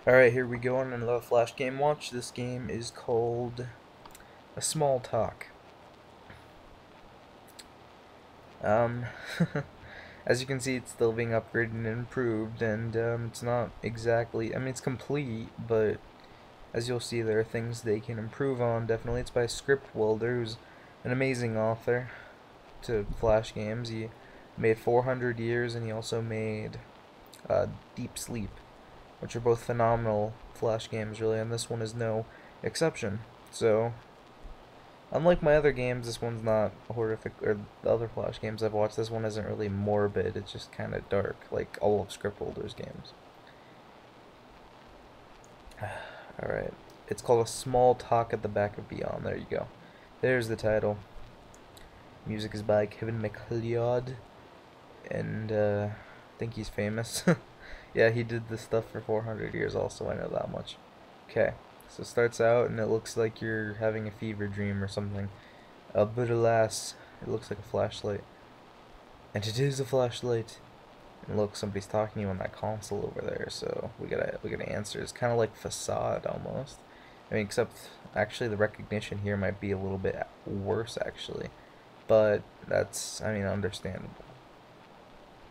Alright, here we go on another Flash game watch. This game is called A Small Talk. Um, as you can see, it's still being upgraded and improved, and it's not exactly, I mean, it's complete, but as you'll see, there are things they can improve on, definitely. It's by Scriptwelder, who's an amazing author to Flash games. He made 400 Years, and he also made Deep Sleep, which are both phenomenal Flash games, really, and this one is no exception. So, unlike my other games, this one's not horrific, or the other Flash games I've watched, this one isn't really morbid, it's just kind of dark, like all of Scriptwelder's games. Alright, it's called A Small Talk at the Back of Beyond, there you go. There's the title. Music is by Kevin MacLeod, and I think he's famous. Yeah, he did this stuff for 400 years also, I know that much. Okay, so it starts out and it looks like you're having a fever dream or something. But alas, it looks like a flashlight. And it is a flashlight. And look, somebody's talking to you on that console over there, so we gotta answer. It's kinda like Facade almost. I mean, except actually the recognition here might be a little bit worse actually. But that's, I mean, understandable.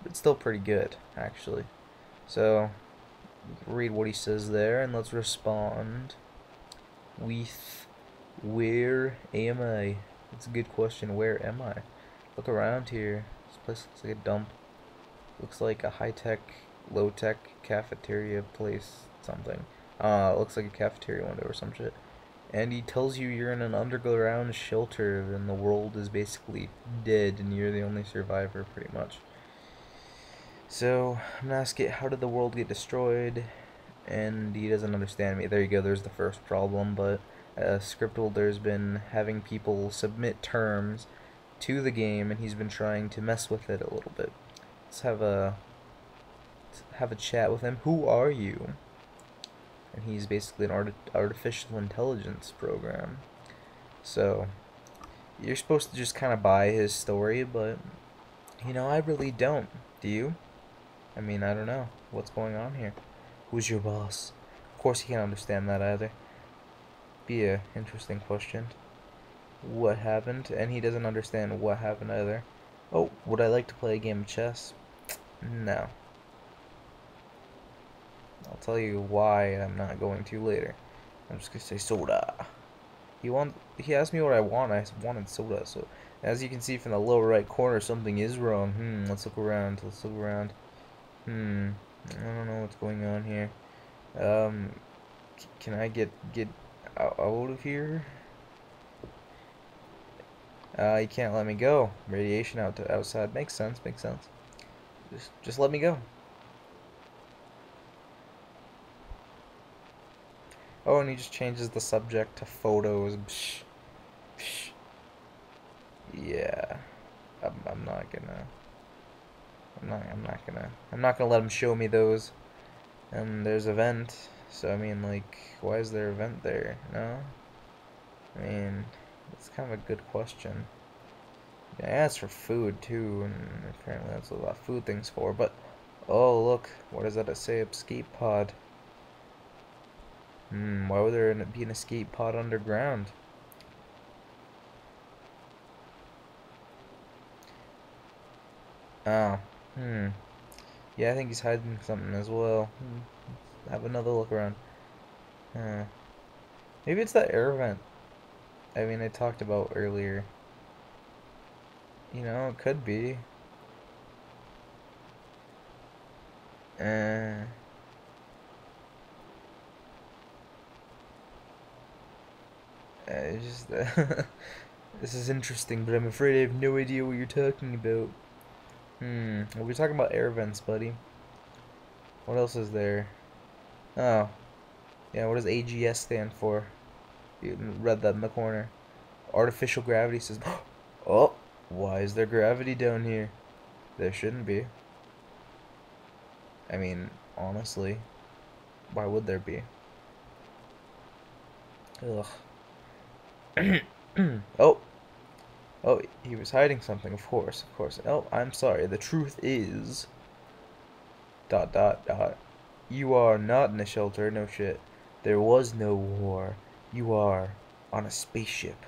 It's still pretty good, actually. So, read what he says there, and let's respond with, where am I? It's a good question, where am I? Look around here. This place looks like a dump. Looks like a high-tech, low-tech cafeteria place, something. It looks like a cafeteria window or some shit. And he tells you you're in an underground shelter, and the world is basically dead, and you're the only survivor, pretty much. So, I'm gonna ask it, how did the world get destroyed? And he doesn't understand me. There you go, there's the first problem, but Scriptwelder's been having people submit terms to the game, and he's been trying to mess with it a little bit. Let's have a chat with him. Who are you? And he's basically an artificial intelligence program. So, you're supposed to just kind of buy his story, but, you know, I really don't. Do you? I mean, I don't know. What's going on here? Who's your boss? Of course he can't understand that either. Be a interesting question. What happened? And he doesn't understand what happened either. Oh, would I like to play a game of chess? No. I'll tell you why I'm not going to later. I'm just gonna say soda. He asked me what I want. I wanted soda. So as you can see from the lower right corner, something is wrong. Let's look around. Let's look around. I don't know what's going on here. Can I get out of here? You can't let me go. Radiation out to outside. Makes sense, makes sense. Just let me go. Oh, and he just changes the subject to photos. Psh, psh. Yeah. I'm not gonna I'm not gonna let him show me those. And there's a vent, so I mean, like, why is there a vent there? No? I mean, it's kind of a good question. Yeah, I asked for food too, and apparently that's what food thing's for, but oh look, what does that say? Escape pod. Why would there be an escape pod underground? Oh, yeah, I think he's hiding something as well. Have another look around. Maybe it's that air vent. I mean, I talked about earlier. You know, it could be. It's just this is interesting, but I'm afraid I have no idea what you're talking about. Well, we're talking about air vents, buddy. What else is there? Oh, yeah. What does AGS stand for? You read that in the corner. Artificial gravity says, oh, why is there gravity down here? There shouldn't be. I mean, honestly, why would there be? Ugh. Oh, oh, he was hiding something, of course, of course. Oh, I'm sorry. The truth is... ... You are not in a shelter, no shit. There was no war. You are on a spaceship.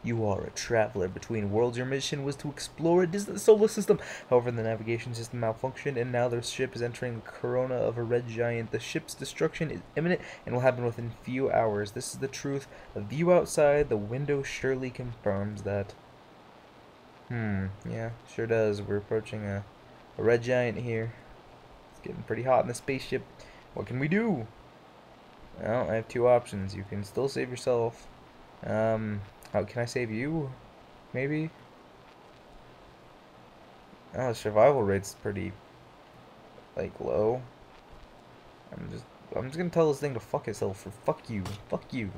You are a traveler between worlds. Your mission was to explore a distant solar system. However, the navigation system malfunctioned, and now their ship is entering the corona of a red giant. The ship's destruction is imminent and will happen within few hours. This is the truth. A view outside the window surely confirms that. Yeah, sure does. We're approaching a red giant here. It's getting pretty hot in the spaceship. What can we do? Well, I have two options. You can still save yourself. How can I save you? Maybe? Oh, the survival rate's pretty, like, low. I'm just, I'm just gonna tell this thing to fuck itself for fuck you. Fuck you.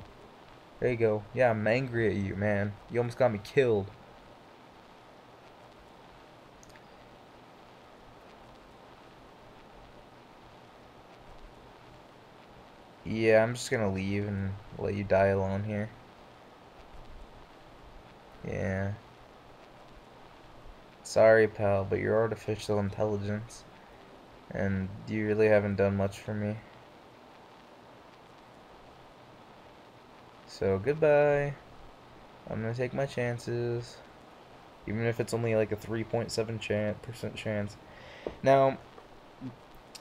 There you go. Yeah, I'm angry at you, man. You almost got me killed. Yeah, I'm just gonna leave and let you die alone here. Yeah. Sorry, pal, but you're artificial intelligence. And you really haven't done much for me. So, goodbye. I'm gonna take my chances. Even if it's only like a 3.7% chance. Now,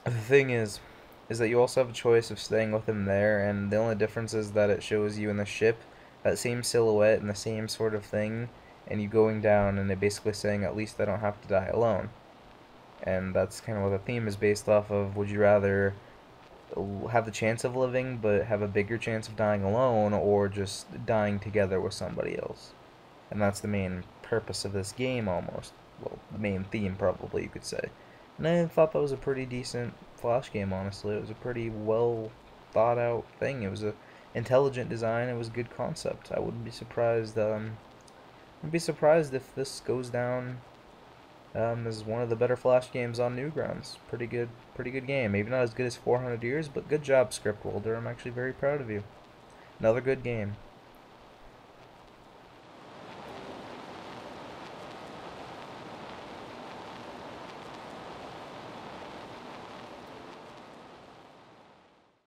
the thing is that you also have a choice of staying with him there, and the only difference is that it shows you in the ship that same silhouette and the same sort of thing, and you going down, and it basically saying, at least I don't have to die alone. And that's kind of what the theme is based off of. Would you rather have the chance of living, but have a bigger chance of dying alone, or just dying together with somebody else? And that's the main purpose of this game, almost. Well, the main theme, probably, you could say. And I thought that was a pretty decent Flash game, honestly. It was a pretty well thought out thing. It was a intelligent design. It was a good concept. I wouldn't be surprised. If this goes down as one of the better Flash games on Newgrounds. Pretty good game. Maybe not as good as 400 Years, but good job, Scriptwelder. I'm actually very proud of you. Another good game.